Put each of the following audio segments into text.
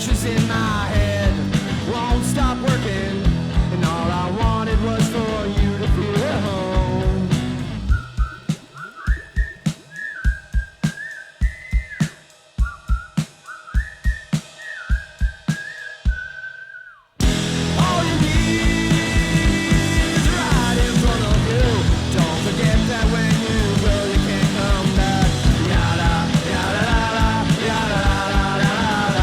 pictures in my head won't stop working, and all I wanted was for you to feel at home. All you need is right in front of you. Don't forget that when you go, you can't come back. Yada, yada, yada, yada, yada, yada.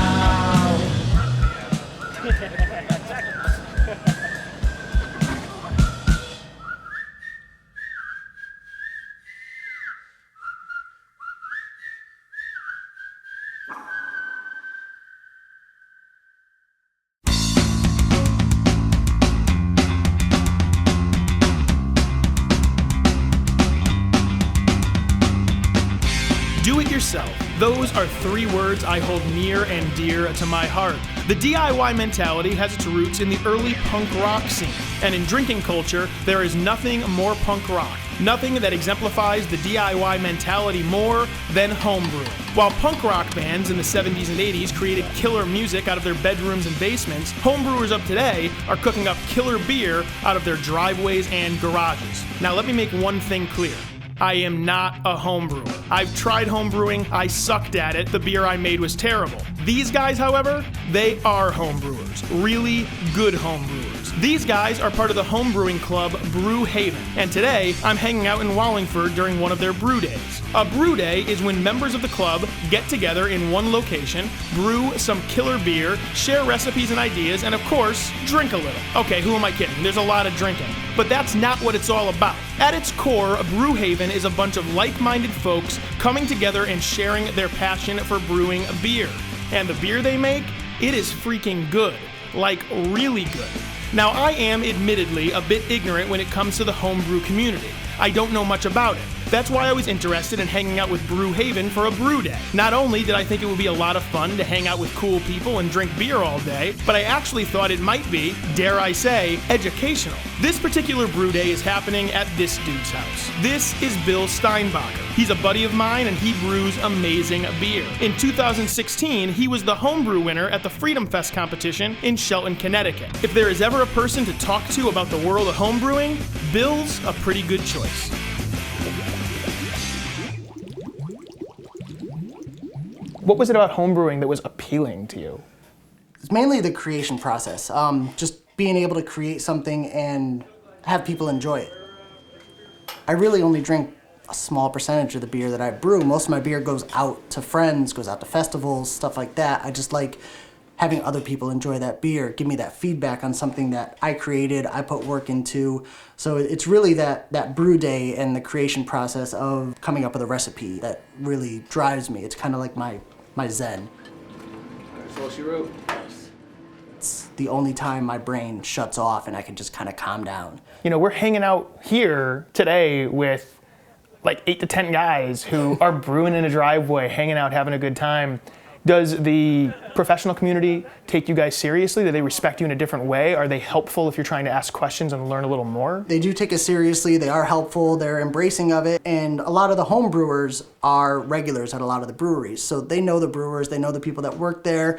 Do it yourself. Those are three words I hold near and dear to my heart. The DIY mentality has its roots in the early punk rock scene, and in drinking culture, there is nothing more punk rock, nothing that exemplifies the DIY mentality more than homebrewing. While punk rock bands in the 70s and 80s created killer music out of their bedrooms and basements, homebrewers of today are cooking up killer beer out of their driveways and garages. Now let me make one thing clear. I am not a homebrewer. I've tried homebrewing, I sucked at it, the beer I made was terrible. These guys, however, they are homebrewers, really good homebrewers. These guys are part of the homebrewing club Brew Haven, and today I'm hanging out in Wallingford during one of their brew days. A brew day is when members of the club get together in one location, brew some killer beer, share recipes and ideas, and of course, drink a little. Okay, who am I kidding? There's a lot of drinking. But that's not what it's all about. At its core, Brew Haven is a bunch of like-minded folks coming together and sharing their passion for brewing beer. And the beer they make, it is freaking good. Like, really good. Now, I am admittedly a bit ignorant when it comes to the homebrew community. I don't know much about it. That's why I was interested in hanging out with Brew Haven for a brew day. Not only did I think it would be a lot of fun to hang out with cool people and drink beer all day, but I actually thought it might be, dare I say, educational. This particular brew day is happening at this dude's house. This is Bill Steinbacher. He's a buddy of mine and he brews amazing beer. In 2016, he was the homebrew winner at the Freedom Fest competition in Shelton, Connecticut. If there is ever a person to talk to about the world of homebrewing, Bill's a pretty good choice. What was it about homebrewing that was appealing to you? It's mainly the creation process. Just being able to create something and have people enjoy it. I really only drink a small percentage of the beer that I brew. Most of my beer goes out to friends, goes out to festivals, stuff like that. I just like having other people enjoy that beer, give me that feedback on something that I created, I put work into. So it's really that brew day and the creation process of coming up with a recipe that really drives me. It's kind of like my zen. That's all she wrote. It's the only time my brain shuts off and I can just kind of calm down. You know, we're hanging out here today with like 8 to 10 guys who are brewing in a driveway, hanging out, having a good time. Does the professional community take you guys seriously? Do they respect you in a different way? Are they helpful if you're trying to ask questions and learn a little more? They do take us seriously. They are helpful. They're embracing of it. And a lot of the home brewers are regulars at a lot of the breweries. So they know the brewers. They know the people that work there.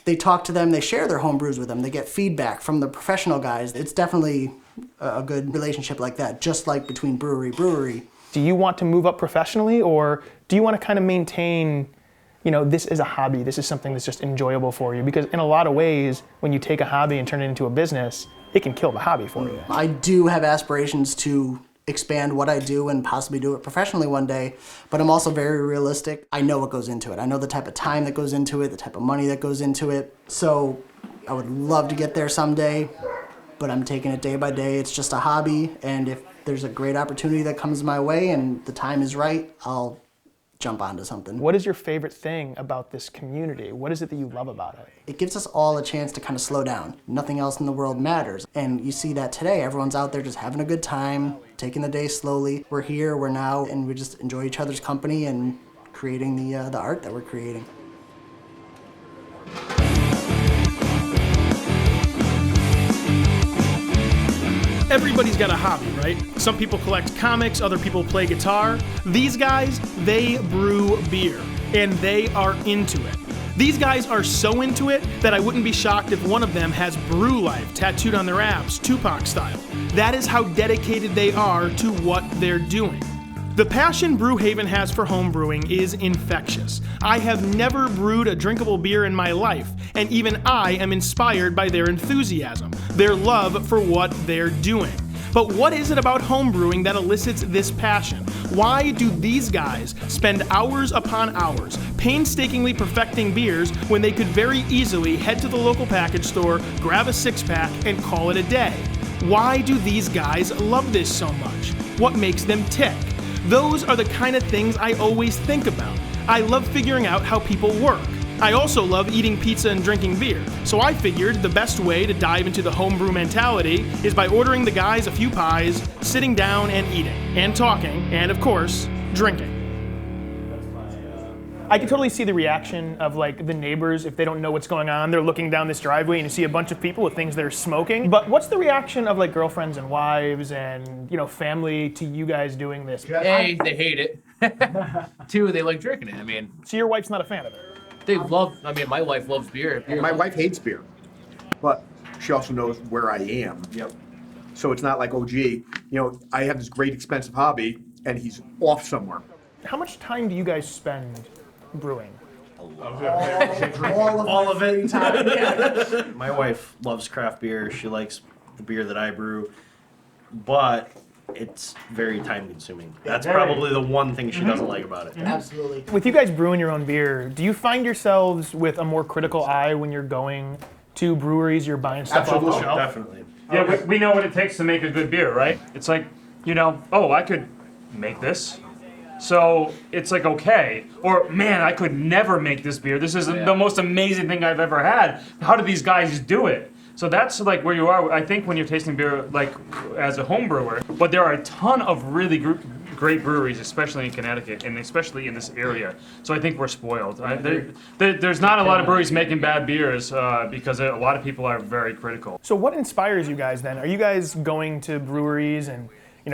They talk to them. They share their home brews with them. They get feedback from the professional guys. It's definitely a good relationship like that, just like between brewery. Do you want to move up professionally, or do you want to kind of maintain, you know, this is a hobby, this is something that's just enjoyable for you? Because in a lot of ways, when you take a hobby and turn it into a business, it can kill the hobby for you. I do have aspirations to expand what I do and possibly do it professionally one day, but I'm also very realistic. I know what goes into it. I know the type of time that goes into it, the type of money that goes into it. So I would love to get there someday, but I'm taking it day by day. It's just a hobby, and if there's a great opportunity that comes my way and the time is right, I'll jump onto something. What is your favorite thing about this community? What is it that you love about it? It gives us all a chance to kind of slow down. Nothing else in the world matters. And you see that today. Everyone's out there just having a good time, taking the day slowly. We're here, we're now, and we just enjoy each other's company and creating the art that we're creating. Everybody's got a hobby, right? Some people collect comics, other people play guitar. These guys, they brew beer, and they are into it. These guys are so into it that I wouldn't be shocked if one of them has Brew Life tattooed on their abs, Tupac style. That is how dedicated they are to what they're doing. The passion Brew Haven has for homebrewing is infectious. I have never brewed a drinkable beer in my life, and even I am inspired by their enthusiasm, their love for what they're doing. But what is it about homebrewing that elicits this passion? Why do these guys spend hours upon hours painstakingly perfecting beers when they could very easily head to the local package store, grab a six-pack, and call it a day? Why do these guys love this so much? What makes them tick? Those are the kind of things I always think about. I love figuring out how people work. I also love eating pizza and drinking beer, so I figured the best way to dive into the homebrew mentality is by ordering the guys a few pies, sitting down and eating, and talking, and of course, drinking. I can totally see the reaction of like the neighbors if they don't know what's going on. They're looking down this driveway and you see a bunch of people with things they're smoking. But what's the reaction of like girlfriends and wives and family to you guys doing this? A, they hate it. 2, they like drinking it. I mean, So your wife's not a fan of it? they love. I mean, my wife loves beer. My wife hates beer, but she also knows where I am. Yep. So it's not like, oh, gee, I have this great expensive hobby and he's off somewhere. How much time do you guys spend brewing? All of it. My wife loves craft beer. She likes the beer that I brew, but it's very time consuming. That's probably the one thing she doesn't like about it. Absolutely. With you guys brewing your own beer, do you find yourselves with a more critical eye when you're going to breweries, you're buying stuff off the shelf? Definitely. Yeah, we know what it takes to make a good beer, right? It's like, oh, I could make this. So it's like, okay. Or, man, I could never make this beer. This is the most amazing thing I've ever had. How do these guys do it? So that's like where you are, I think, when you're tasting beer, like as a home brewer. But there are a ton of really great breweries, especially in Connecticut, and especially in this area. So I think we're spoiled. There's not a lot of breweries making bad beers because a lot of people are very critical. So what inspires you guys then? Are you guys going to breweries and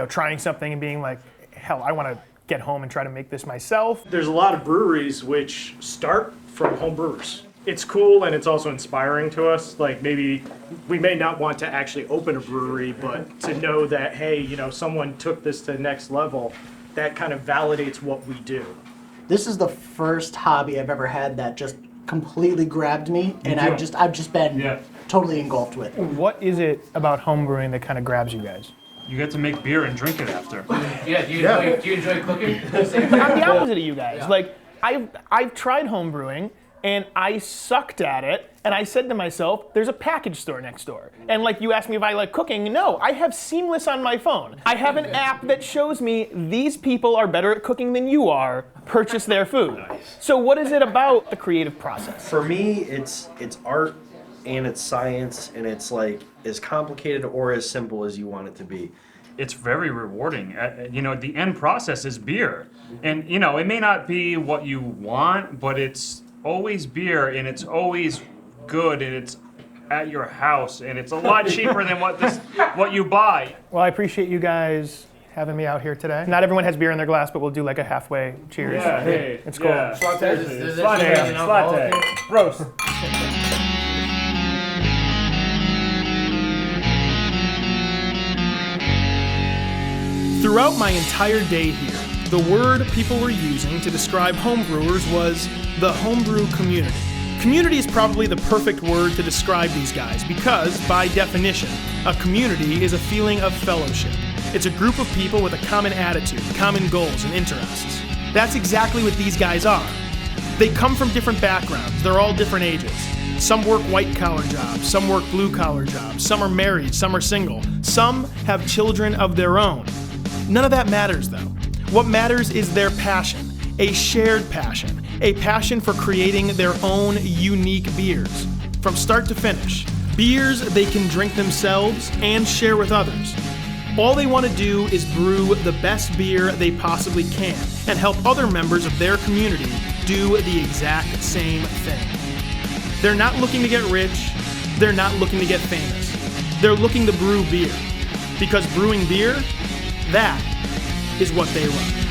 trying something and being like, hell, I want to get home and try to make this myself? There's a lot of breweries which start from home brewers. It's cool and it's also inspiring to us. Like maybe we may not want to actually open a brewery, but to know that, hey, someone took this to the next level, that kind of validates what we do. This is the first hobby I've ever had that just completely grabbed me, and I've just been totally engulfed with. What is it about homebrewing that kind of grabs you guys? You get to make beer and drink it after. Yeah. Do you enjoy cooking? I'm the opposite of you guys. Yeah. Like I've tried homebrewing and I sucked at it, and I said to myself, there's a package store next door. And like you asked me if I like cooking, no, I have Seamless on my phone. I have an app that shows me these people are better at cooking than you are, purchase their food. Nice. So what is it about the creative process? For me, it's art and it's science, and it's like as complicated or as simple as you want it to be. It's very rewarding. The end process is beer. And, it may not be what you want, but it's always beer, and it's always good, and it's at your house, and it's a lot cheaper than what you buy. Well, I appreciate you guys having me out here today. Not everyone has beer in their glass, but we'll do like a halfway cheers. Yeah, hey. It's cool. Yeah. There's Latte. Roast. Throughout my entire day here, the word people were using to describe homebrewers was the homebrew community. Community is probably the perfect word to describe these guys because, by definition, a community is a feeling of fellowship. It's a group of people with a common attitude, common goals, and interests. That's exactly what these guys are. They come from different backgrounds. They're all different ages. Some work white-collar jobs, some work blue-collar jobs, some are married, some are single, some have children of their own. None of that matters, though. What matters is their passion, a shared passion, a passion for creating their own unique beers. From start to finish, beers they can drink themselves and share with others. All they want to do is brew the best beer they possibly can and help other members of their community do the exact same thing. They're not looking to get rich, they're not looking to get famous. They're looking to brew beer. Because brewing beer, that is what they love.